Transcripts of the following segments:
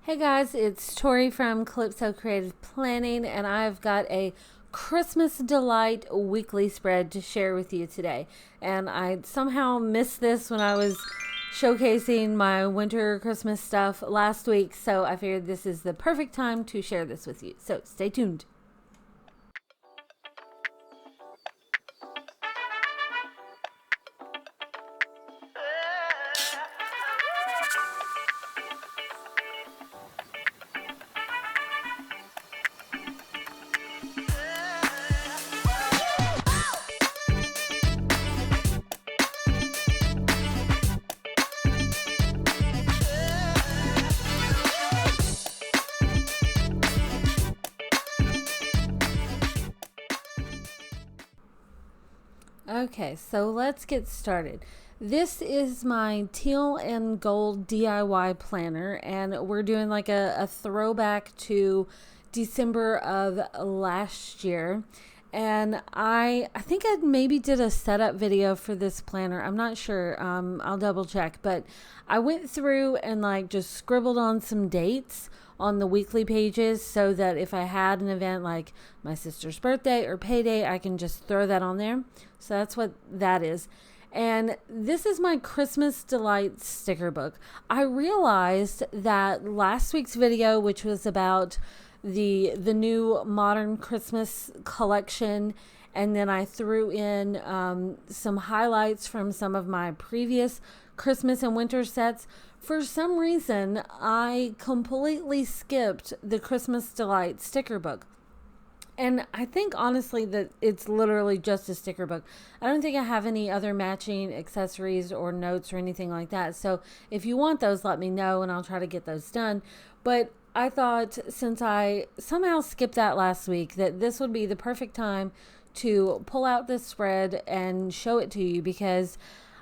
Hey guys, it's Tori from Calypso Creative Planning, and I've got a Christmas Delight weekly spread to share with you today. And I somehow missed this when I was showcasing my winter Christmas stuff last week, so I figured this is the perfect time to share this with you. So stay tuned. Okay, so let's get started. This is my teal and gold DIY planner, and we're doing like a throwback to December of last year. And I think I maybe did a setup video for this planner. I'm not sure. I'll double check. But I went through and like just scribbled on some dates on the weekly pages so that if I had an event like my sister's birthday or payday, I can just throw that on there. So that's what that is. And this is my Christmas Delight sticker book. I realized that last week's video, which was about the new modern Christmas collection, and then I threw in some highlights from some of my previous Christmas and winter sets. For some reason, I completely skipped the Christmas Delight sticker book. And I think honestly that it's literally just a sticker book. I don't think I have any other matching accessories or notes or anything like that. So if you want those, let me know and I'll try to get those done. But I thought since I somehow skipped that last week, that this would be the perfect time to pull out this spread and show it to you, because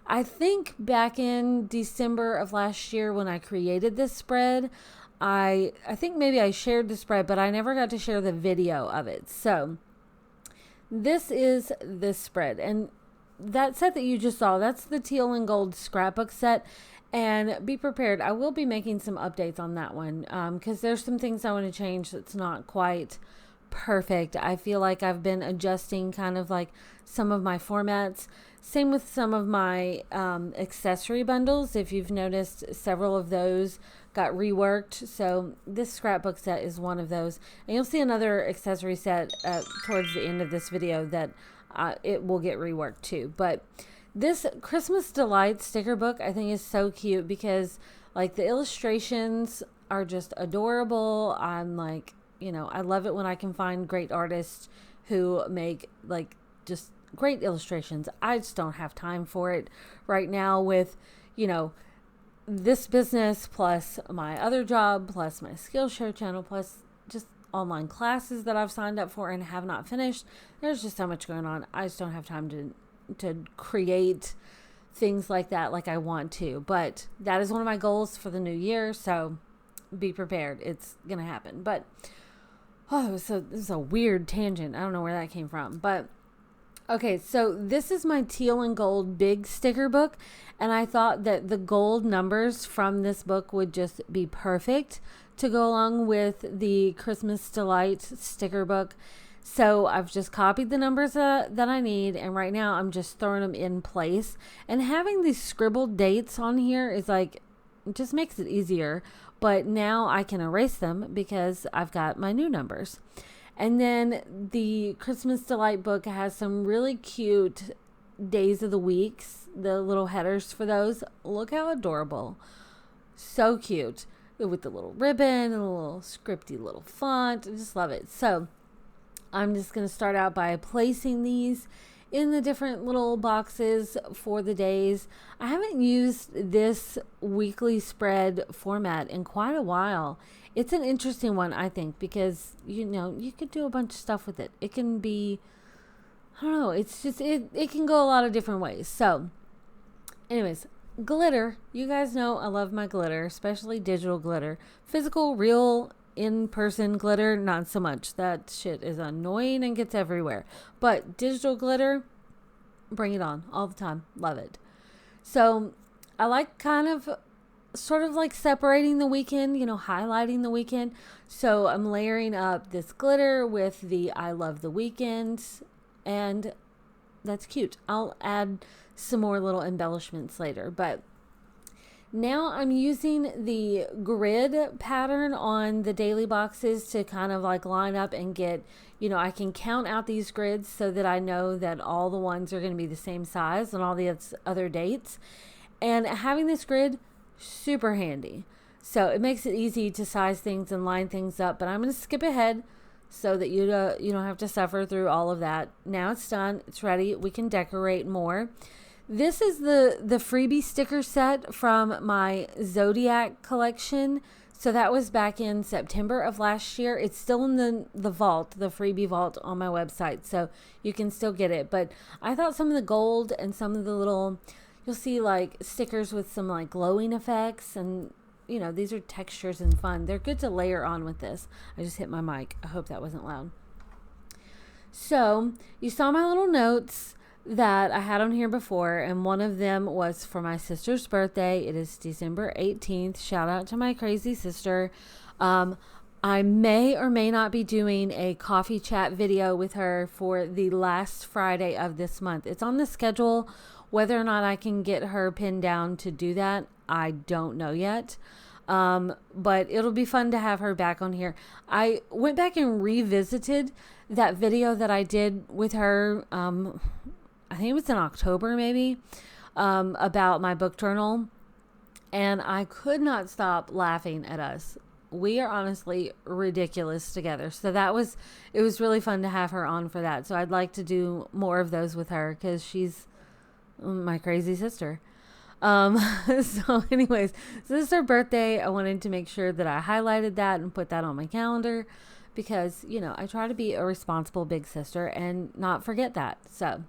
I think back in December of last year when I created this spread, I think maybe I shared the spread, but I never got to share the video of it. So this is this spread, and that set that you just saw, that's the teal and gold scrapbook set. And be prepared, I will be making some updates on that one, because there's some things I want to change that's not quite perfect. I feel like I've been adjusting kind of like some of my formats. Same with some of my accessory bundles. If you've noticed, several of those got reworked. So this scrapbook set is one of those. And you'll see another accessory set towards the end of this video that it will get reworked too. But this Christmas Delight sticker book I think is so cute because like the illustrations are just adorable. I'm like, I love it when I can find great artists who make like just great illustrations. I just don't have time for it right now with, this business plus my other job plus my Skillshare channel plus just online classes that I've signed up for and have not finished. There's just so much going on. I just don't have time to create things like that like I want to. But that is one of my goals for the new year, so be prepared. It's gonna happen. But this is a weird tangent. I don't know where that came from. But okay, so this is my teal and gold big sticker book, and I thought that the gold numbers from this book would just be perfect to go along with the Christmas Delight sticker book. So I've just copied the numbers that I need, and right now I'm just throwing them in place. And having these scribbled dates on here is like, it just makes it easier. But now I can erase them because I've got my new numbers. And then the Christmas Delight book has some really cute days of the weeks, the little headers for those. Look how adorable. So cute. With the little ribbon and a little scripty little font. I just love it. So I'm just going to start out by placing these in the different little boxes for the days. I haven't used this weekly spread format in quite a while. It's an interesting one, I think, because, you could do a bunch of stuff with it. It can be, I don't know, it's just, it can go a lot of different ways. So, anyways, glitter. You guys know I love my glitter, especially digital glitter. Physical, real, in-person glitter, not so much. That shit is annoying and gets everywhere. But digital glitter, bring it on all the time. Love it. So I like kind of sort of like separating the weekend, highlighting the weekend. So I'm layering up this glitter with the I love the weekend, and that's cute. I'll add some more little embellishments later, but now I'm using the grid pattern on the daily boxes to kind of like line up and get, I can count out these grids so that I know that all the ones are going to be the same size on all the other dates. And having this grid, super handy. So it makes it easy to size things and line things up, but I'm going to skip ahead so that you don't have to suffer through all of that. Now it's done. It's ready. We can decorate more. This is the freebie sticker set from my Zodiac collection. So that was back in September of last year. It's still in the vault, the freebie vault on my website. So you can still get it. But I thought some of the gold and some of the little, you'll see like stickers with some like glowing effects. And, these are textures and fun. They're good to layer on with this. I just hit my mic. I hope that wasn't loud. So you saw my little notes that I had on here before, and one of them was for my sister's birthday. It is December 18th. Shout out to my crazy sister. I may or may not be doing a coffee chat video with her for the last Friday of this month. It's on the schedule. Whether or not I can get her pinned down to do that, I don't know yet. But it'll be fun to have her back on here. I went back and revisited that video that I did with her, I think it was in October maybe, about my book journal. And I could not stop laughing at us. We are honestly ridiculous together. So it was really fun to have her on for that. So I'd like to do more of those with her because she's my crazy sister. So anyways, so this is her birthday. I wanted to make sure that I highlighted that and put that on my calendar because, I try to be a responsible big sister and not forget that. So,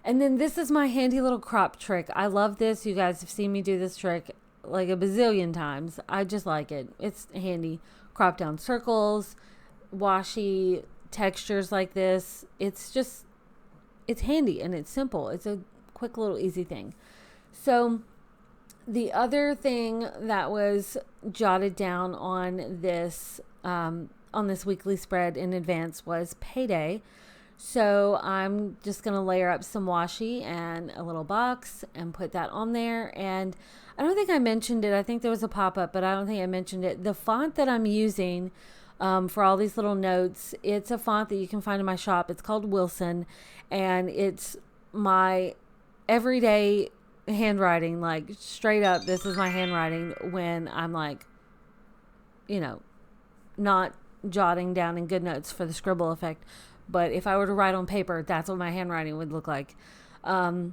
and then this is my handy little crop trick. I love this. You guys have seen me do this trick like a bazillion times. I just like it. It's handy. Crop down circles, washi textures like this. It's handy and it's simple. It's a quick little easy thing. So the other thing that was jotted down on this weekly spread in advance was payday. So I'm just going to layer up some washi and a little box and put that on there. And I don't think I mentioned it. I think there was a pop-up, but I don't think I mentioned it. The font that I'm using for all these little notes, it's a font that you can find in my shop. It's called Wilson, and it's my everyday handwriting, like straight up. This is my handwriting when I'm like, not jotting down in GoodNotes for the scribble effect. But if I were to write on paper, that's what my handwriting would look like. I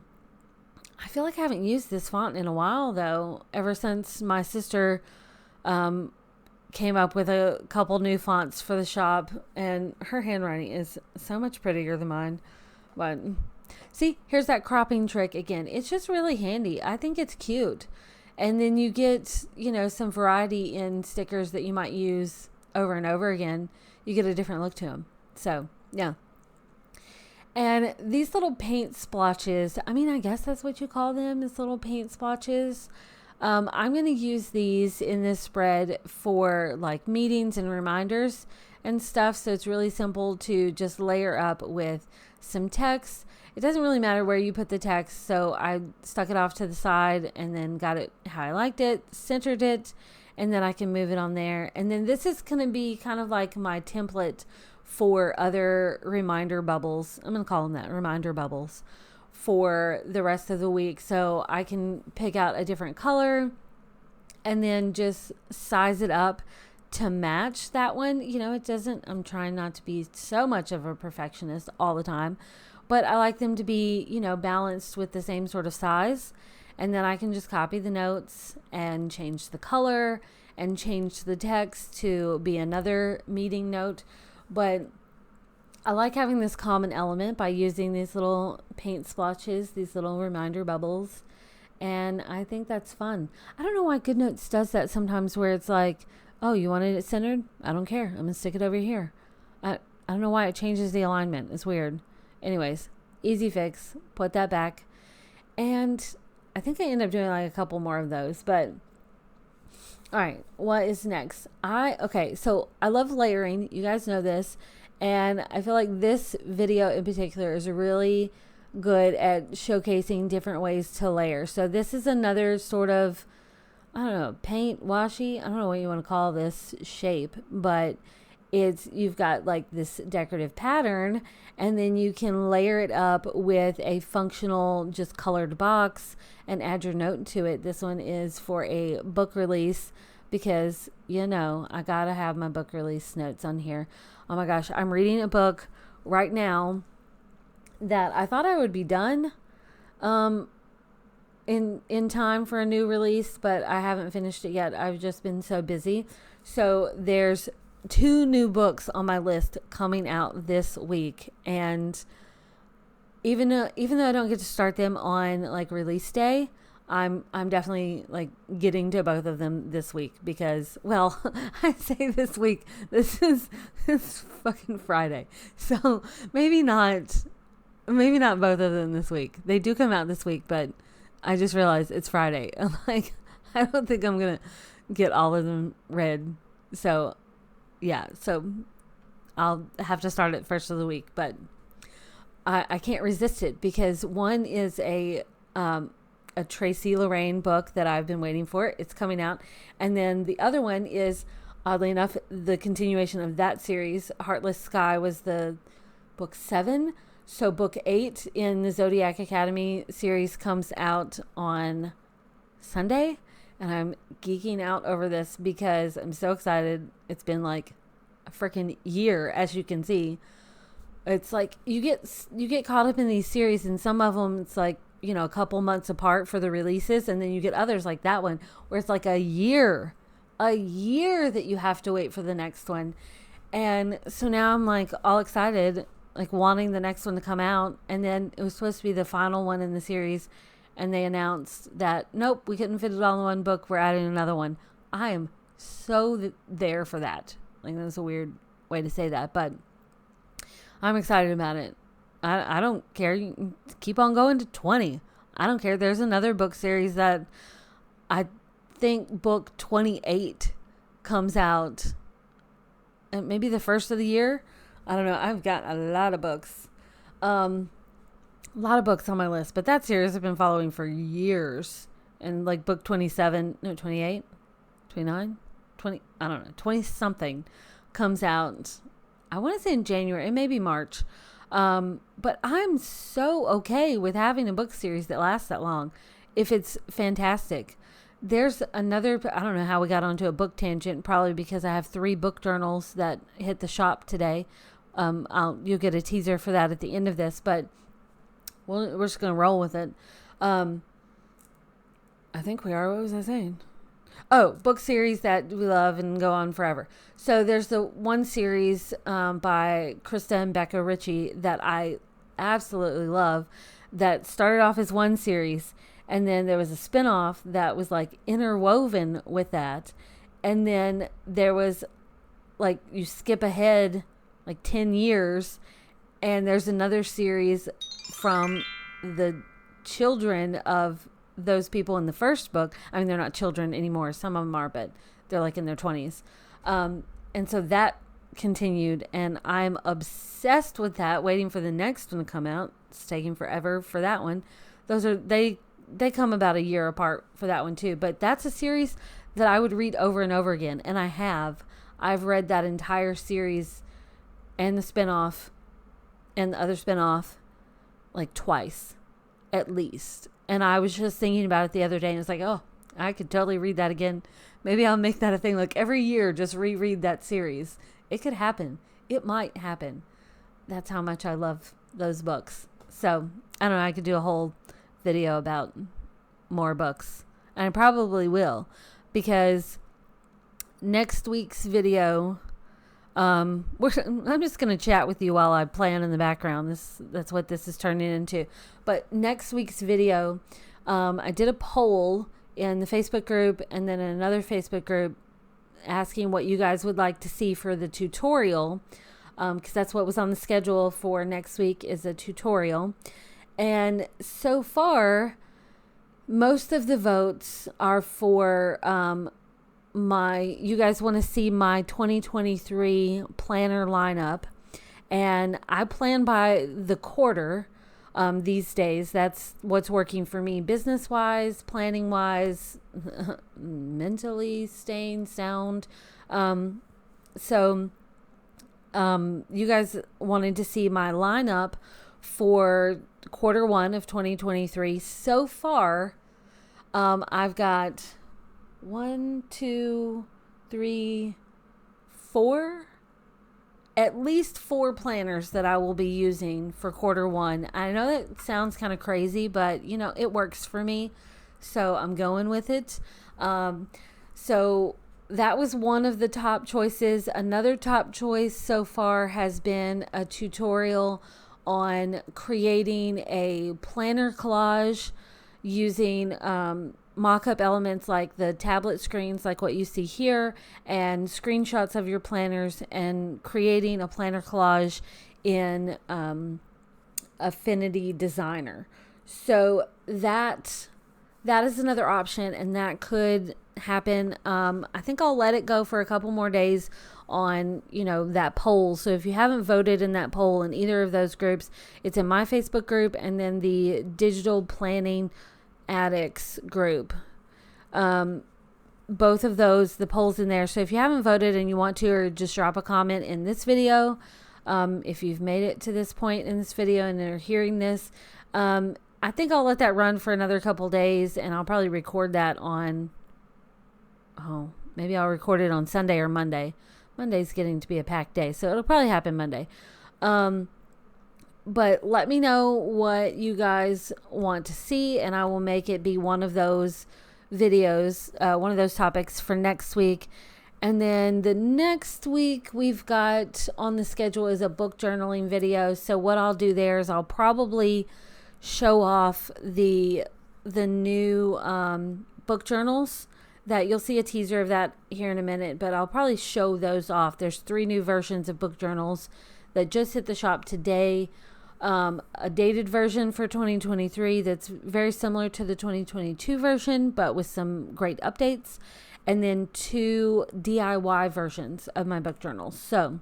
feel like I haven't used this font in a while, though, ever since my sister came up with a couple new fonts for the shop. And her handwriting is so much prettier than mine. But see, here's that cropping trick again. It's just really handy. I think it's cute. And then you get, some variety in stickers that you might use over and over again. You get a different look to them. So, yeah. And these little paint splotches, I guess that's what you call them, is little paint splotches. I'm going to use these in this spread for like meetings and reminders and stuff. So it's really simple to just layer up with some text. It doesn't really matter where you put the text. So I stuck it off to the side and then got it how I liked it, centered it, and then I can move it on there. And then this is going to be kind of like my template for other reminder bubbles. I'm going to call them that, reminder bubbles, for the rest of the week. So I can pick out a different color and then just size it up to match that one. I'm trying not to be so much of a perfectionist all the time, but I like them to be, balanced with the same sort of size. And then I can just copy the notes and change the color and change the text to be another meeting note. But I like having this common element by using these little paint splotches, these little reminder bubbles. And I think that's fun. I don't know why GoodNotes does that sometimes where it's like, oh, you wanted it centered? I don't care. I'm going to stick it over here. I don't know why it changes the alignment. It's weird. Anyways, easy fix. Put that back. And I think I end up doing like a couple more of those, but all right, what is next? So I love layering. You guys know this. And I feel like this video in particular is really good at showcasing different ways to layer. So this is another sort of, I don't know, paint washi. I don't know what you want to call this shape, but you've got like this decorative pattern, and then you can layer it up with a functional just colored box and add your note to it. This one is for a book release because, I gotta have my book release notes on here. Oh my gosh, I'm reading a book right now that I thought I would be done in time for a new release, but I haven't finished it yet. I've just been so busy. So there's 2 new books on my list coming out this week, and even though I don't get to start them on like release day, I'm definitely like getting to both of them this week because, well, I say this week, this is fucking Friday. So maybe not both of them this week. They do come out this week, but I just realized it's Friday. I'm like, I don't think I'm going to get all of them read. So yeah, so I'll have to start it first of the week, but I can't resist it because one is a Tracy Lorraine book that I've been waiting for. It's coming out. And then the other one is, oddly enough, the continuation of that series. Heartless Sky was the book 7. So book 8 in the Zodiac Academy series comes out on Sunday. And I'm geeking out over this because I'm so excited. It's been like a freaking year, as you can see. It's like you get caught up in these series, and some of them it's like, a couple months apart for the releases, and then you get others like that one where it's like a year that you have to wait for the next one. And so now I'm like all excited, like wanting the next one to come out, and then it was supposed to be the final one in the series, and they announced that nope, we couldn't fit it all in one book, we're adding another one. I am so there for that. Like, that's a weird way to say that, but I'm excited about it. I don't care. You can keep on going to 20. I don't care. There's another book series that I think book 28 comes out maybe the first of the year. I don't know. I've got a lot of books. A lot of books on my list, but that series I've been following for years. And like book 28, 29, 20, I don't know, 20 something comes out. I want to say in January. It may be March. But I'm so okay with having a book series that lasts that long if it's fantastic. There's another, I don't know how we got onto a book tangent, probably because I have 3 book journals that hit the shop today. You'll get a teaser for that at the end of this, but we're just going to roll with it. I think we are. What was I saying? Oh, book series that we love and go on forever. So there's the one series by Krista and Becca Ritchie that I absolutely love that started off as one series, and then there was a spinoff that was like interwoven with that, and then there was like you skip ahead like 10 years and there's another series from the children of those people in the first book. I mean, they're not children anymore. Some of them are, but they're like in their 20s. And so that continued, and I'm obsessed with that, waiting for the next one to come out. It's taking forever for that one. They come about a year apart for that one too, but that's a series that I would read over and over again. And I've read that entire series and the spinoff and the other spinoff like twice at least. And I was just thinking about it the other day, and it's like, oh, I could totally read that again. Maybe I'll make that a thing. Like every year, just reread that series. It could happen. It might happen. That's how much I love those books. So I don't know. I could do a whole video about more books, and I probably will, because next week's video, I'm just going to chat with you while I plan in the background. That's what this is turning into. But next week's video, I did a poll in the Facebook group and then in another Facebook group asking what you guys would like to see for the tutorial, because that's what was on the schedule for next week is a tutorial. And so far, most of the votes are for you guys want to see my 2023 planner lineup, and I plan by the quarter. These days, that's what's working for me, business wise, planning wise, mentally staying sound. So you guys wanted to see my lineup for quarter one of 2023. So far, I've got 1, 2, 3, 4, at least 4 planners that I will be using for quarter one. I know that sounds kind of crazy, but you know, it works for me. So I'm going with it. So that was one of the top choices. Another top choice so far has been a tutorial on creating a planner collage using mock-up elements like the tablet screens, like what you see here, and screenshots of your planners, and creating a planner collage in Affinity Designer. So that is another option, and that could happen. I think I'll let it go for a couple more days on, that poll. So if you haven't voted in that poll in either of those groups, it's in my Facebook group and then the Digital Planning Addicts group. Both of those, the polls in there. So if you haven't voted and you want to, or just drop a comment in this video, if you've made it to this point in this video and are hearing this, I think I'll let that run for another couple days, and I'll probably record that on, maybe I'll record it on Sunday or Monday. Monday's getting to be a packed day, so it'll probably happen Monday. But let me know what you guys want to see, and I will make it be one of those videos, one of those topics for next week. And then the next week we've got on the schedule is a book journaling video. So what I'll do there is I'll probably show off the new book journals that you'll see a teaser of that here in a minute, but I'll probably show those off. There's 3 new versions of book journals that just hit the shop today. A dated version for 2023 that's very similar to the 2022 version, but with some great updates, and then 2 DIY versions of my book journals. So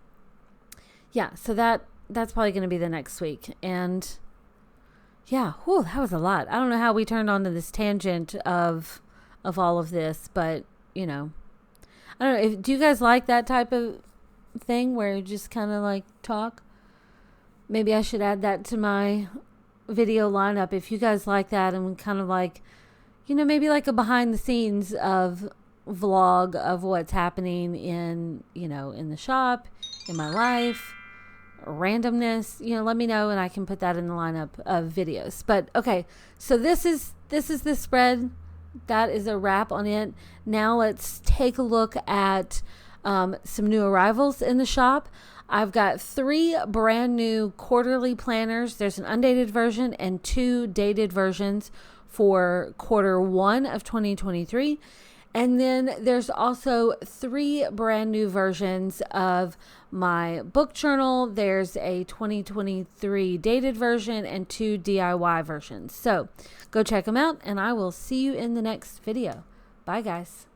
yeah, so that's probably going to be the next week. And yeah, that was a lot. I don't know how we turned onto this tangent of all of this, but I don't know. Do you guys like that type of thing where you just kind of like talk? Maybe I should add that to my video lineup if you guys like that, and kind of like, maybe like a behind the scenes of vlog of what's happening in the shop, in my life, randomness. Let me know and I can put that in the lineup of videos. But okay, so this is the spread. That is a wrap on it. Now let's take a look at some new arrivals in the shop. I've got 3 brand new quarterly planners. There's an undated version and 2 dated versions for quarter 1 of 2023. And then there's also 3 brand new versions of my book journal. There's a 2023 dated version and 2 DIY versions. So go check them out, and I will see you in the next video. Bye, guys.